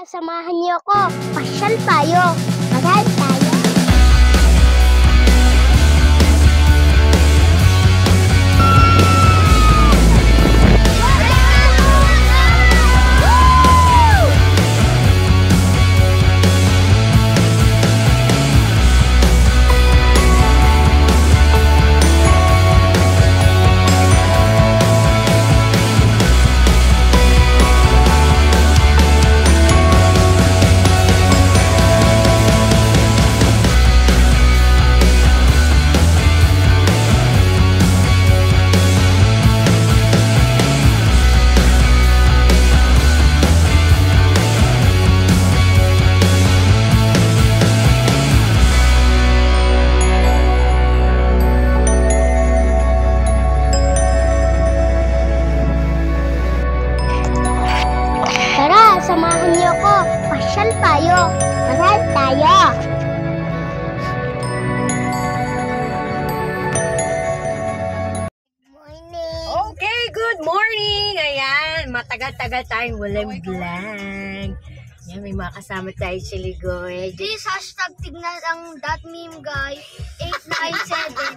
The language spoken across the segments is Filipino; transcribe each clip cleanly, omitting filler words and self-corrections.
Samahan niyo ako. Pasyal tayo. Magal tayo. Samahan niyo ako. Pasyal tayo. Magal tayo. Morning. Okay, good morning. Ayan, matagal-tagal tayong walang vlog. Yan, may mga kasama tayo sa Ligoy. Please hashtag tignan ang that meme guy 897.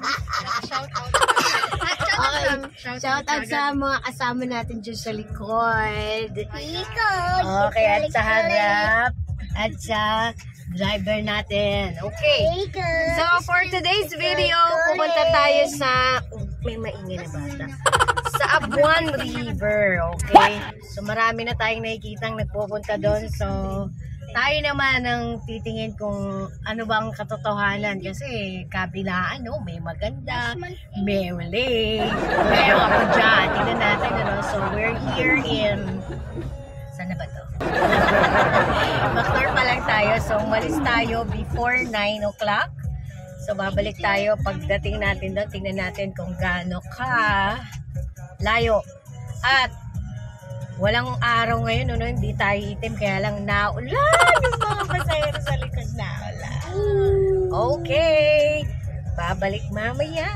Shout out sa mga kasama natin dyan sa likod. Likod. Okay, at sa harap. At sa driver natin. Okay. So, for today's video, pupunta tayo sa... may maingay na bata. Sa Abuan River. Okay? So, marami na tayong nakikitang nagpupunta doon. So, tayo naman ang titingin kung ano bang katotohanan. Kasi kabilaan, no? May maganda, may mali, may ako dyan. Tingnan natin, ano? So, we're here in... Saan na ba to? Backdoor pa lang tayo. So, umalis tayo before 9 o'clock. So, babalik tayo pagdating natin doon. Tingnan natin kung gaano ka layo. At walang araw ngayon, no? Hindi tayo itim. Kaya lang naulan yung mga pasahero sa likod na ulan. Okay. Babalik mamaya.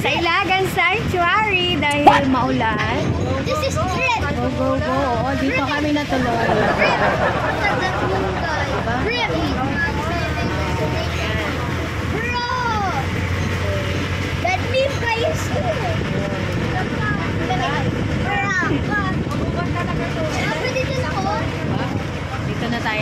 Sa Ilagan Sanctuary dahil maulan. This is trip. Go, go, go. Oo, dito kami natuloy. Trip. Trip. Bro. That meme guy is here. Dito na tayo.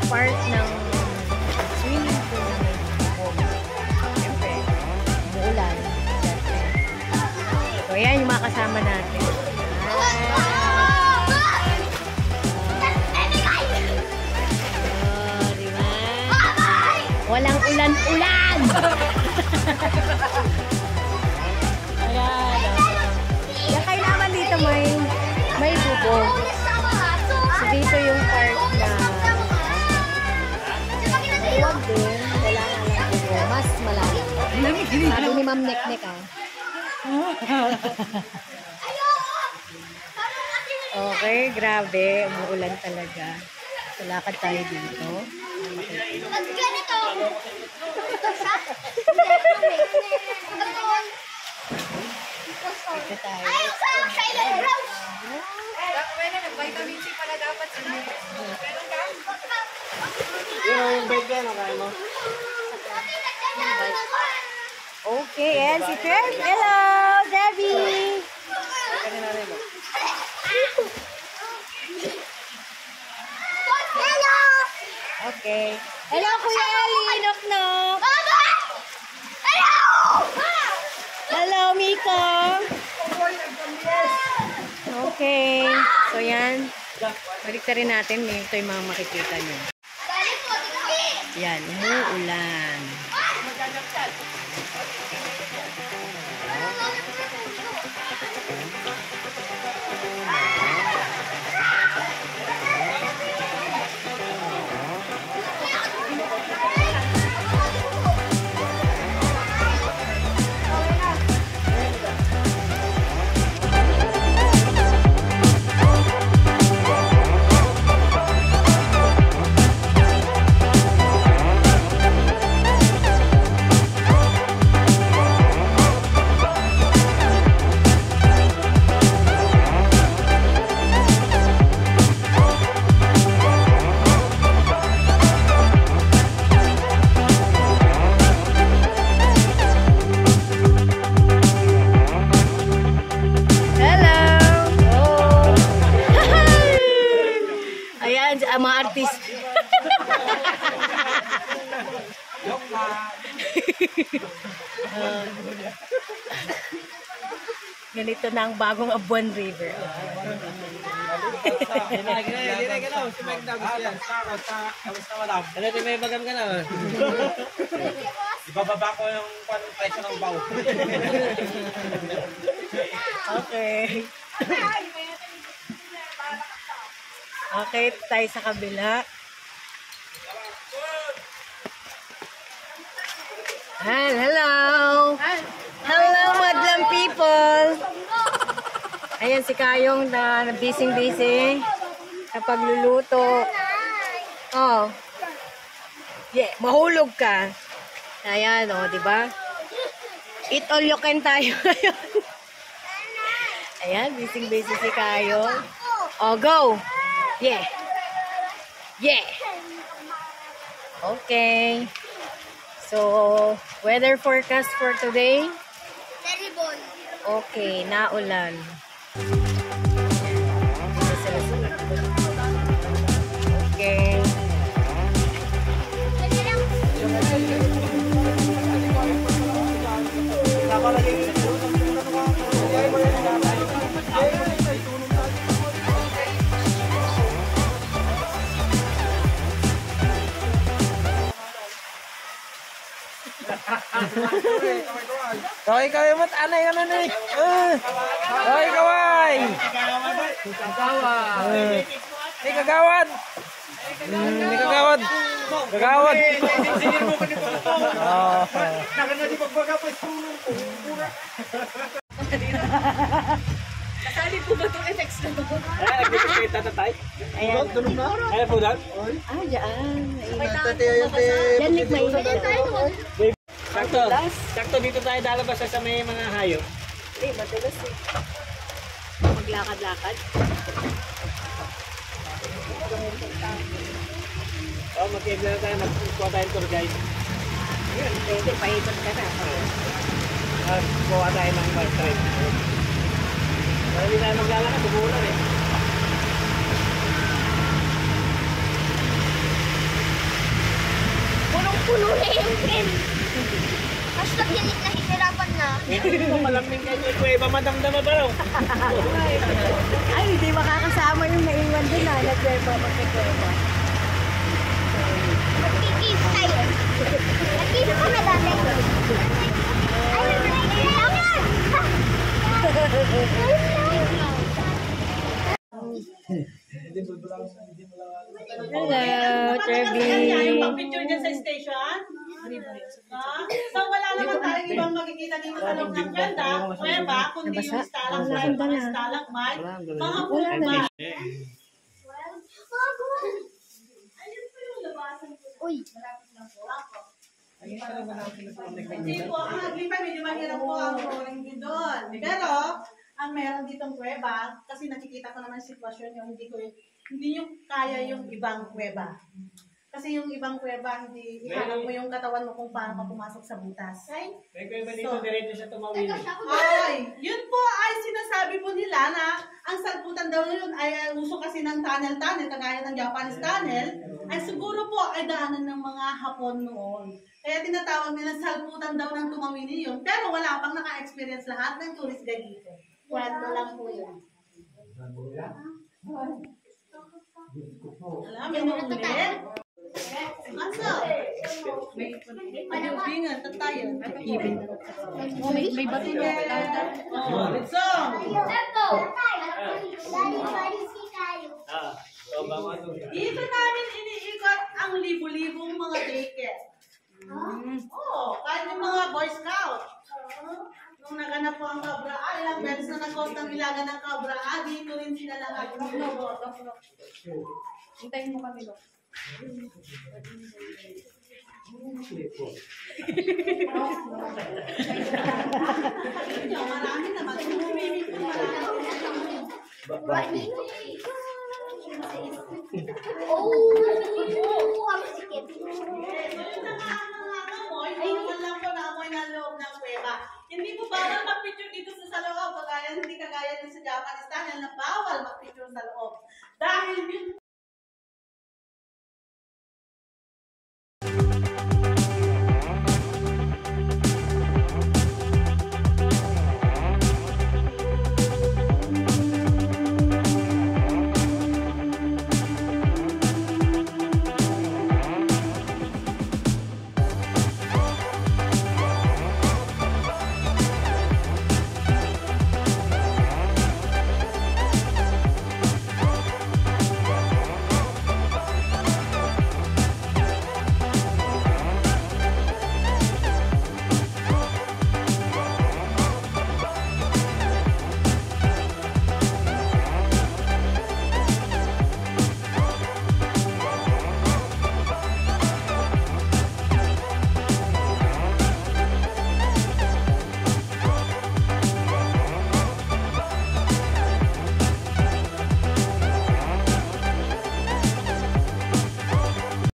part ng swimming pool na may bubong. Siyempre, umuulan. So, ayan yung mga kasama natin. Diba? Walang ulan-ulan! Kaya kailangan dito may bubong. So, dito yung part na huwag din. Kailangan lang bubong. Mas malalim. Sabi ni Ma'am Nek-Nek Okay, grabe. Umuulan talaga. So, lakad tayo dito. Ito tayo. Nag-vitamin C pala dapat sa yung bike yan, okay mo? Okay, and si Fred. Hello, Debbie! Hello! Okay. Hello, Kuya Eli, Nok-Nok! Hello! Hello, Miko! Okay. So, yan. Balik rin natin. Ito yung mga makikita nyo. Yan, umuulan. Mga artist. Ganito na ang bagong Abuan River. Ibababa ko yung presyo ng baw. Okay. Okay, tayo sa kabila. Hello! Hello, madlang people! Ayan si Kayong na busy-busy sa pagluluto. Oh. Yeah, mahulog ka. Ayan, oh, di ba? Eat all you can tayo ngayon. Ayan, busy-busy si Kayong. Oh, go! Yeah. Yeah. Okay. So, weather forecast for today? Terrible. Okay, naulan. Okay. Kaway kaway mat anay ka na ni. Kaway kaway. Ni kagawad. Ni kagawad. Kagawad. Kasali po ba itong effects na ito? Ay, tatatay. Ayan. Dunong na? Ay, po dan? Ah, dyan. Yan, Nick, may Sakto. Sakto dito tayo lalabas sa may mga hayop. Eh, madalas eh. Maglakad-lakad. Oh, mag-i-vlog na tayo. Magkuha tayong tour guide. Yun, pwede. Paikot ka na. Kuha tayo ng bus trip. Para hindi tayo maglalakad. Bumulan eh. puno na yung pen. Basta nahihirapan na. Malaming kayo yung kuweba, madamdama ba raw? Ay, hindi makakasama yung naiwan doon na. Nagkweba, magkikweba. Magkikis tayo. Nagkikis ka na dati. Ay, Hello, Trevi. Yung pang-picture dyan sa station? So wala naman tayong ibang makikita dito sa loob ng kuweba, kundi yung stalagmite, mga stalagmite, mga pulpa. uy. Hindi po, medyo mahirap po ang touring din doon. Pero, ang meron ditong kuweba, kasi nakikita ko naman sitwasyon yung hindi yung kaya yung ibang kuweba. Kasi yung ibang kuweba, hindi ihanap mo yung katawan mo kung paano ka pumasok sa butas. May kuweba dito, diretso siya tumawili. Ay, yun po ay sinasabi po nila na ang salputan daw yun ay uso kasi ng tunnel, kagaya ng Japanese tunnel, ay siguro po ay daanan ng mga Hapon noon. Kaya tinatawag nila salputan daw ng tumawili yun. Pero wala pang naka-experience lahat ng tourist guide dito. Kwento lang po yun. Alam, may nuulit. Asa? May pagubingan, tatayo. May bato na. Oh, let's go! So, baka ito. Dito namin iniikot ang libo-libong mga daycare. Oo, kahit yung mga Boy Scout. Nung naganap po ang Cabra, ilang beses na nag-cost ng ilaga ng Cabra, dito rin sila lahat. Hintayin mo kami, Dok. Marami naman. Umimik po marami. Ang sikip. Yung nangangamoy, ayun lang po naamoy na loob ng kuweba. Hindi po bawal mag-picture dito sa loob, hindi kagaya din sa Japanese tunnel na bawal mag-picture sa loob.